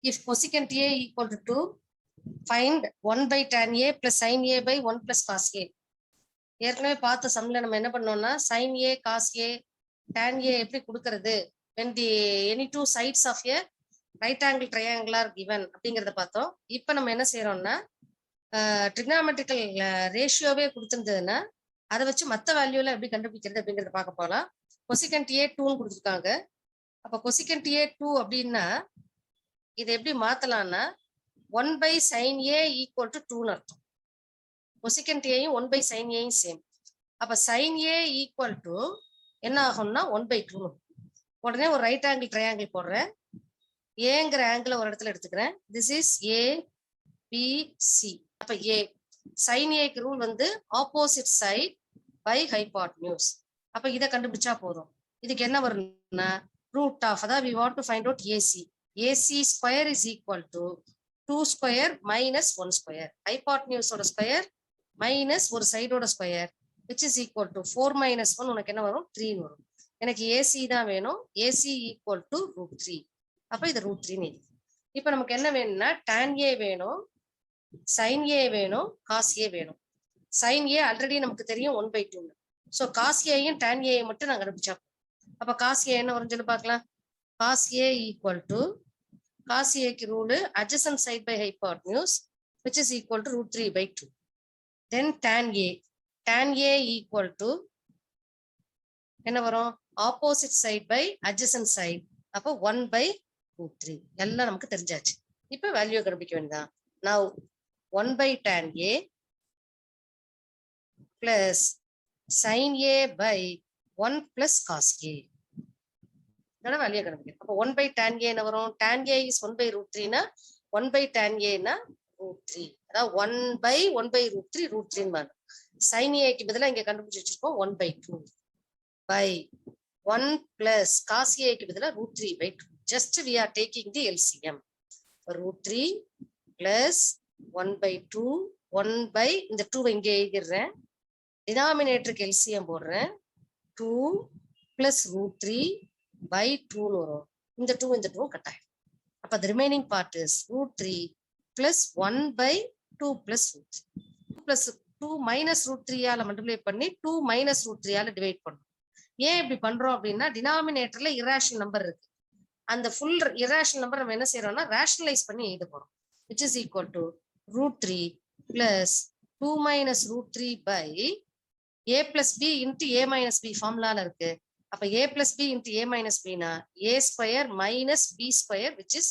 If cosecant A equal to 2, find 1 by tan A plus sin A by 1 plus cos A. ஏற்கனவே பார்த்த சம்ல நம்ம என்ன பண்ணோம்னா sin A cos A tan A எப்படி கொடுக்கறது when the any two sides of a right angle triangle are given அப்படிங்கறத பார்த்தோம். இப்போ நம்ம என்ன செய்யறோம்னா ட்ரிக்னாமெட்ரிக்கல் ரேஷியோவே கொடுத்திருந்ததுன்னா அதை வச்சு மற்ற வேல்யூல எப்படி கண்டுபிடிக்கிறது அப்படிங்கறத பார்க்க போகலாம். கொசிகண்ட் A 2 கொடுத்துருக்காங்க. அப்ப கொசிகண்ட் A 2 அப்படின்னா இதை எப்படி மாத்தலாம்னா 1 by sin A equal to 2 அர்த்தம். கொசிகண்ட் ஏயும் 1 by sin ஏயும் சேம். அப்ப sin A equal to என்ன ஆகும்னா 1 by 2. உடனே ஒரு ரைட் ஆங்கிள் ட்ரையாங்கிள் போடுறேன். ஏங்கிற ஆங்கிள் ஒரு இடத்துல எடுத்துக்கிறேன். This is A B C. அப்ப A sin Aக்கு ரூல் வந்து ஆப்போசிட் சைட் பை ஹைபாட்னியூஸ். அப்ப இதை கண்டுபிடிச்சா போதும். இதுக்கு என்ன வரும்னா ரூட் ஆஃப், அதாவது we want to find out AC. AC square is equal to 2 square minus 1 square. ஹைபாட்னியூஸோட ஸ்கொயர் மைனஸ் ஒரு சைடோட square which is equal to 4 minus 1 உனக்கு என்ன வரும் 3 வரும். எனக்கு AC தான் வேணும். AC equal to root 3. அப்ப இது root 3 ன்னு. இப்ப நமக்கு என்ன வேணும்னா tan A வேணும், sin A வேணும், cos A வேணும். sin A ஆல்ரெடி நமக்கு தெரியும் 1 by 2. So cos A tan A மட்டும் நாங்க கண்டுபிடிச்சா. அப்ப cos A என்ன வரும்னு சொல்லி பார்க்கலாம். cos A equal to cos A க்கு rule adjacent side by hypotenuse which is equal to root 3 by 2. Then tan A equal to என்ன வரும் opposite side by adjacent side. அப்போ 1 by root 3. எல்லாம் நமக்கு தெரிஞ்சாச்சு. இப்போ வேல்யூ கண்டுபிடிக்க வேண்டாம். Now 1 by tan A plus sin A by 1 plus cos A. இதோட value கண்டுபிடிக்கும். அப்போ 1 by tan A என்ன வரும்? tan A is 1 by root 3 னா 1 by tan A னா root 3. அதாவது 1 by 1 by root 3 root 3 ன்னு வரும். sin A க்கு பதிலா இங்க கண்டுபிடிச்சு வச்சிருக்கோம் 1 by 2 by 1 plus cos A க்கு பதிலா root 3 by 2. Just we are taking the LCM. root 3 plus 1 by 2 1 by இந்த 2 இங்கே எழுதிடுறேன். டினாமினேட்டருக்கு LCM போடுறேன். 2 plus root 3 by 2 வரும். இந்த 2 இந்த 2 கட் ஆயிடும். அப்ப the remaining part is root 3 plus 1 by 2 plus root 3. 2 plus 2 minus root 3 ஆல மல்டிப்ளை பண்ணி 2 minus root 3 ஆல டிவைட் பண்ணணும். ஏன் இப்படி பண்றோம் அப்படின்னா டினாமினேட்டர்ல இரேஷனல் நம்பர் இருக்கு. அந்த ஃபுல் இரேஷனல் நம்பர் நம்ம என்ன செய்யறோம்னா ரேஷனலைஸ் பண்ணி எழுத போறோம். which is equal to root 3 plus 2 minus root 3 by a plus b into a minus b ஃபார்முலால இருக்கு. அப்ப a plus b into a minus b னா a square minus b square which is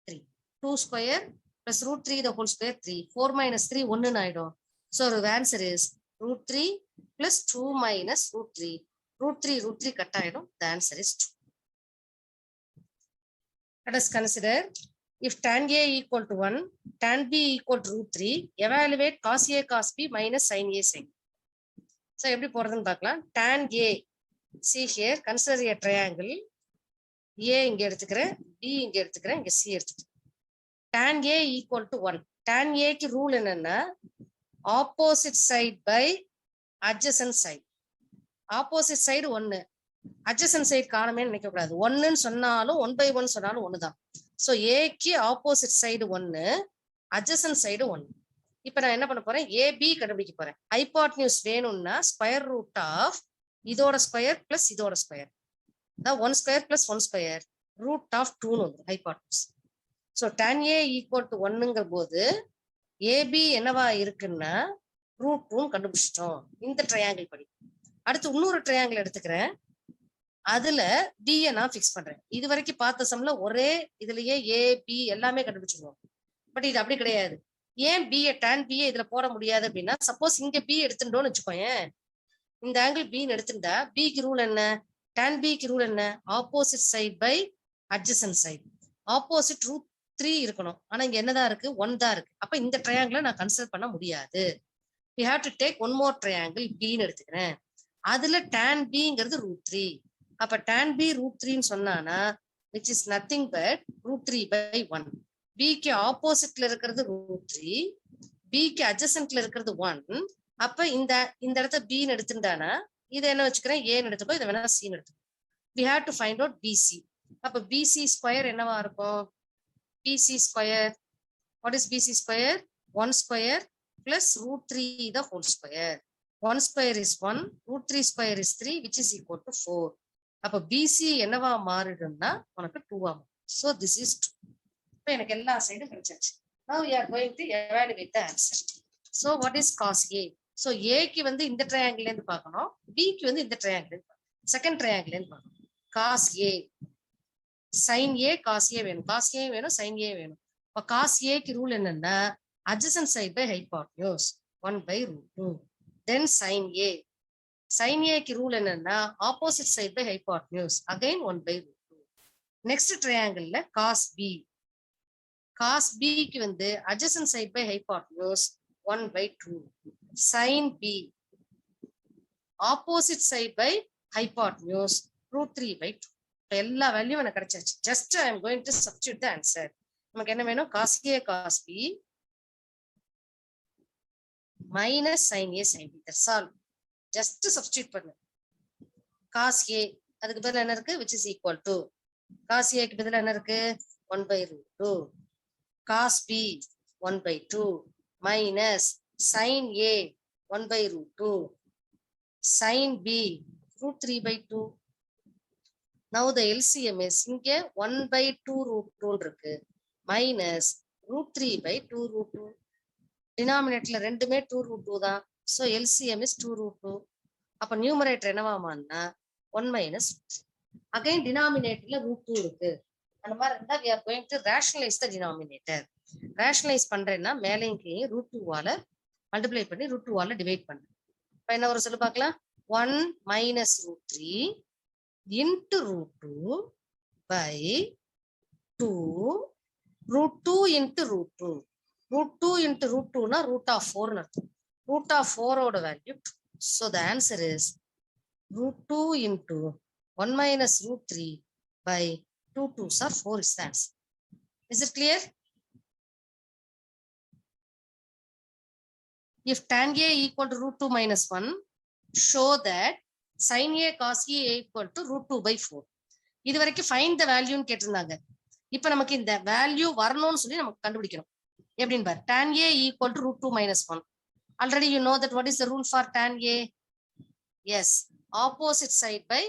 3. 2 square plus root 3 the whole square 3. 4 minus 3 1 ஆயிடும். So the answer is root 3 plus 2 minus root 3. root 3 cut ஆயிடும். The answer is 2. Let us consider if tan A equal to 1, tan B equal to root 3, evaluate cos A cos B minus sin A sin. So எப்படி போறதுன்னு பார்க்கலாம். tan A, see here, consider a triangle. A இங்க எடுத்துக்கிறேன், B இங்க எடுத்துக்கிறேன், இங்க C எடுத்துக்கிறேன். tan A equal to 1. tan A க்கு ரூல் என்னன்னா opposite side by adjacent side. opposite side 1, adjacent side காணுமே நினைக்க கூடாது. 1ன்னு சொன்னாலும் 1 by 1 சொன்னாலும் 1 தான். ஸோ ஏக்கு ஆப்போசிட் சைடு 1, adjacent சைடு 1. இப்போ நான் என்ன பண்ண போறேன்? ஏபி கண்டுபிடிக்க போறேன். ஹைபாட்னியூஸ் வேணும்னா ஸ்கொயர் ரூட் ஆஃப் இதோட ஸ்கொயர் பிளஸ் இதோட ஸ்கொயர், அதாவது 1 square plus 1 square root of 2ன்னு வந்துடும் hypotenuse. So tan A equal to 1ங்கிற போது ஏபி என்னவா இருக்குன்னா ரூட் 2 கண்டுபிடிச்சிட்டோம் இந்த ட்ரையாங்கிள் படி. அடுத்து இன்னொரு ட்ரையாங்கிள் எடுத்துக்கிறேன். அதுல B நான் பிக்ஸ் பண்றேன். இது வரைக்கும் பார்த்த சம்ல ஒரே இதுலயே A B எல்லாமே கண்டுபிடிச்சிருவோம். பட் இது அப்படி கிடையாது. ஏன் B tan B இதுல போட முடியாது அப்படின்னா சப்போஸ் இங்க B எடுத்துட்டோம்னு வச்சுக்கோயேன், இந்த ஆங்கிள் B எடுத்துட்டா B க்கு ரூல் என்ன? tan B க்கு ரூல் என்ன? Opposite side by adjacent side. Opposite root 3 இருக்கணும். ஆனா இங்க என்னதான் இருக்கு? 1 தான் இருக்கு. அப்ப இந்த ட்ரையாங்கிளை நான் கன்சிடர் பண்ண முடியாது. we have to take one more triangle B ன்னு எடுத்துக்கிறேன். அதுல tan Bங்கிறது ரூட் 3. அப்ப tan B root 3 சொன்னானா which is nothing but root 3 by 1. B க்கு ஆப்போசிட்ல இருக்கிறது root 3, B க்கு adjacentல இருக்கிறது 1. அப்ப இந்த இடத்த B ன்னு எடுத்துட்டானா இதை என்ன வச்சுக்கிறேன்? A ன்னு எடுத்துக்கோ, இதை வேணா C ன்னு எடுத்துக்கோ. we have to find out BC. அப்ப BC ஸ்கொயர் என்னவா இருக்கும்? BC square. What is BC square? 1 square plus root 3 the whole square. 1 square is 1, root 3 square is 3, which is equal to 4. அப்ப BC என்னவா மாறிடும்னா உனக்கு 2 ஆகும். So this is 2. இப்போ எனக்கு எல்லா சைடும் கிடைச்சாச்சு. Now we are going to evaluate the answer. So what is cos A? So A க்கு வந்து இந்த ட்ரையாங்கிள் இருந்து பார்க்கணும், B க்கு வந்து இந்த ட்ரையாங்கிள் இருந்து பார்க்கணும், செகண்ட் ட்ரையாங்கிள் இருந்து பார்க்கணும். cos A, sin A, cos A வேணும், cos A வேணும், sin A வேணும். இப்போ cos A க்கு ரூல் என்னன்னா adjacent side by hypotenuse 1 by root 2. Then sin A. Sin A க்கு ரூல் என்னன்னா opposite side by hypotenuse again 1 by root 2. Next triangle ல cos B. Cos B க்கு வந்து adjacent side by hypotenuse 1 by 2. Sin B. Opposite side by hypotenuse root 3 by 2. எல்லா value எனக்கு கிடைச்சாச்சு. Just I am going to substitute the answer. நமக்கு என்ன வேணும்? cos A cos B minus sin A sin B. That's all. Just substitute பண்ணு. cos A அதுக்கு பதிலா என்ன இருக்கு? which is equal to cos A க்கு பதிலா என்ன இருக்கு? 1 by root 2. cos B 1 by 2 minus sin A 1 by root 2 sin B root 3 by 2. Now the LCM is இங்க 1 by 2 root 2 இருக்கு minus root 3 by 2 root 2. Denominatorல ரெண்டுமே 2 root 2 தான். So LCM is 2 root 2. அப்ப numerator என்னவாமான்னா 1 minus. Again denominatorல root 2 இருக்கு. அந்த மாதிரி இருந்தா we are going to rationalize the denominator. Rationalize பண்றேன்னா மேலையும் கீழே root 2 வால மல்டிப்ளை பண்ணி root 2 வால டிவைட் பண்ணு. இப்ப என்ன ஒரு சொல்லு பார்க்கலாம். 1 minus root 3 into root 2 by 2 root 2 into root 2. Root 2 into root 2 na root of 4 na. Root of 4 oda value 2. So the answer is root 2 into 1 minus root 3 by 2 2s are 4 is the answer. Is it clear? If tan A equal to root 2 minus 1, show that sin A cos A equal to root 2 by 4. இது வரைக்கும் find the value ன்னு கேட்டிருந்தாங்க. இப்ப நமக்கு இந்த value வரணும்னு சொல்லி நமக்கு கண்டுபிடிக்கணும். எப்படின்னு பாரு. tan A equal to root 2 minus 1. Already you know that what is the rule for tan A? Yes, opposite side by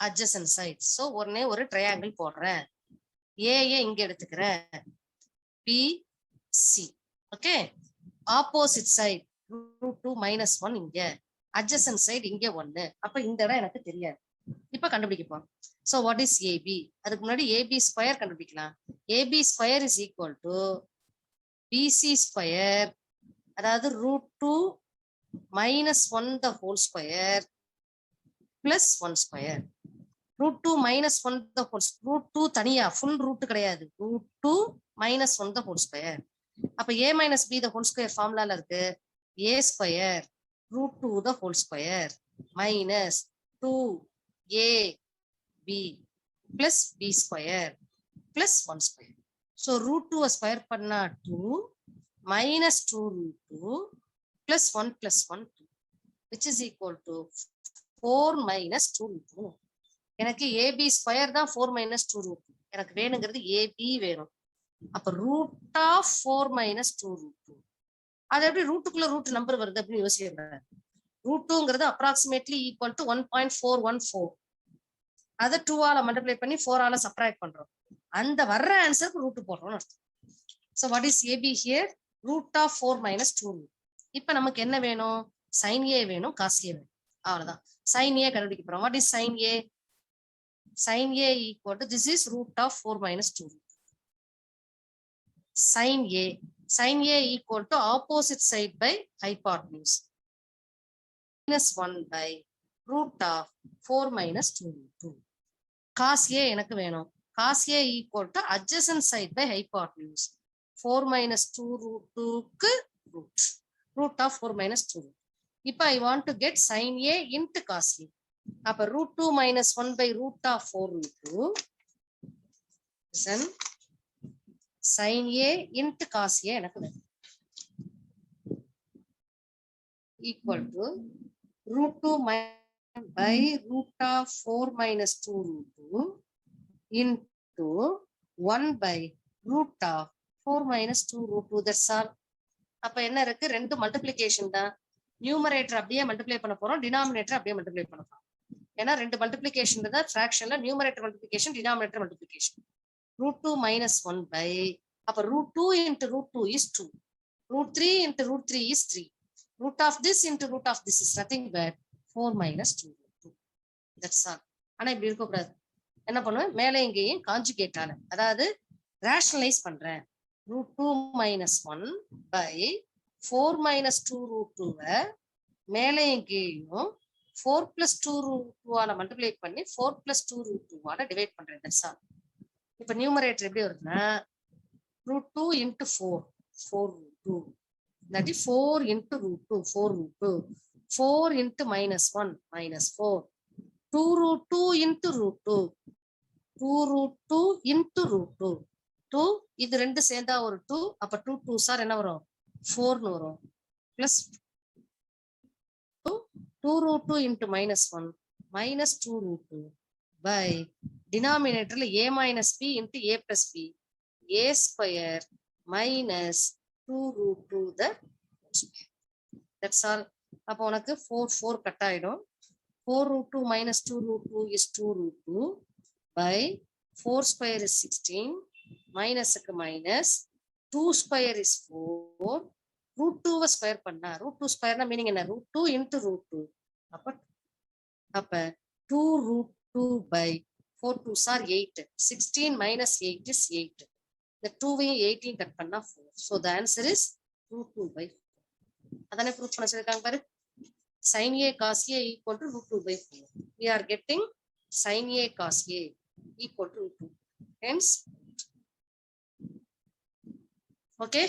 adjacent side. So ஒண்ணே ஒரு triangle போடுறேன். A இங்க எடுத்துக்கிறேன். B, C. Okay. Opposite side root 2 minus 1 இங்க. Adjacent side இங்க 1. அப்ப இந்த இடம் எனக்கு தெரியாது. இப்ப கண்டுபிடிப்போம். So what is AB? அதுக்கு முன்னாடி AB square கண்டுபிடிக்கலாம். AB square is equal to BC square, அதாவது root 2 minus 1 the whole square plus 1 square. root 2 minus 1 the whole root 2 தனியா full root கிடையாது. root 2 minus 1 the whole square. அப்ப A minus B the whole square formulaல இருக்கு. A square root 2 the whole square minus 2AB plus B square plus 1 square. So root 2 square பண்ணா 2 minus 2 root 2 plus 1 plus 1 2, which is equal to 4 minus 2 root 2. எனக்கு AB square தான் 4 minus 2 root 2. எனக்கு வேணுங்கிறது AB வேணும். அப்ப root of 4 minus 2 root 2. அது எப்படி ரூட்டுக்குள்ள root number வருது அப்படின்னு யோசிக்கிறேன். root 2ங்கிறது approximately equal to 1.414. அதை 2 ஆல மல்டிப்ளை பண்ணி 4 ஆல சப்ட்ராக்ட் பண்றோம். அந்த வர்ற ஆன்சருக்கு ரூட் போடுறோம்னு அர்த்தம். So what is AB here? root of 4 minus 2 root. இப்ப நமக்கு என்ன வேணும்? sin A வேணும், cos A வேணும். அவ்வளவுதான். sin A கண்டுபிடிக்க போறோம். What is sin A? sin A equal to this is root of 4 minus 2 root. Sin A equal to opposite side by hypotenuse minus 1 by root of 4 minus 2 root 2. cos A எனக்கு வேணும். cos A equal to adjacent side by hypotenuse 4 minus 2 root 2க்கு root of 4 minus 2 root. இப்ப I want to get sin A into cos A. அப்ப root 2 minus 1 by root of 4 root 2 sin A into cos A எனக்கு வேணும். equal to root 2 by root of 4 minus 2 root 2 into 1 by root of 4 minus 2 root 2. That's all. அப்ப என்ன இருக்கு? ரெண்டு multiplication தான். Numerator அப்படியே multiply பண்ண போறோம், டினாமினேட்டர் அப்படியே மல்டிப்ளை பண்ண போறோம். ஏன்னா ரெண்டு மல்டிப்ளிகேஷன் தான் ஃபிராக்ஷன்ல, numerator multiplication, denominator multiplication. √2 minus 1 by, அப்ப √2 into √2 is 2. √3 into √3 is 3. Root of this into root of this is nothing but 4 minus 2 √2. That's all. ஆனா இப்படி இருக்க கூடாது. என்ன பண்ணுவேன்? மேலே இங்கேயும் கான்ஜுகேட் ஆன, அதாவது ரேஷனலைஸ் பண்றேன். √2 minus 1 by 4 minus 2 √2 மேலே இங்கேயும் 4 plus 2 √2 ஆல மல்டிப்ளை பண்ணி 4 plus 2 √2 ஆல டிவைட் பண்றேன். That's all. இப்ப நியூமரேட்டர் எப்படி வருதுன்னா √2 into 4 4 √2, இல்லாட்டி 4 into √2 4 √2, 4 into -1 -4, 2 √2 into √2, 2 √2 into √2, 2 இது ரெண்டு சேர்ந்தா ஒரு 2, அப்ப 2 2s ஆர் என்ன வரும்? 4 வரும். Plus 2 √2 into -1 minus 2 √2 by denominatorல a minus b into a plus b, a square minus 2 √2 the square. That's all. அப்ப உனக்கு 4 4 கட் ஆயிடும். 4 √2 minus 2 √2 is 2 √2 by 4 square is 16, minus minus 2 square is 4, √2 square பண்ணா √2 ஸ்கொயர்னா meaning என்ன? √2 into √2. அப்ப 2 √2 by 4 2s are 8. 16 minus 8 is 8. The 2வையும் 8ஐயும் cut பண்ணா 4. So the answer is √2 by 4. அதானே proof பண்ண சொல்லிருக்காங்க பாரு. sin a cos a equal to √2 by 4. We are getting sin a cos a equal to √2. Hence, okay.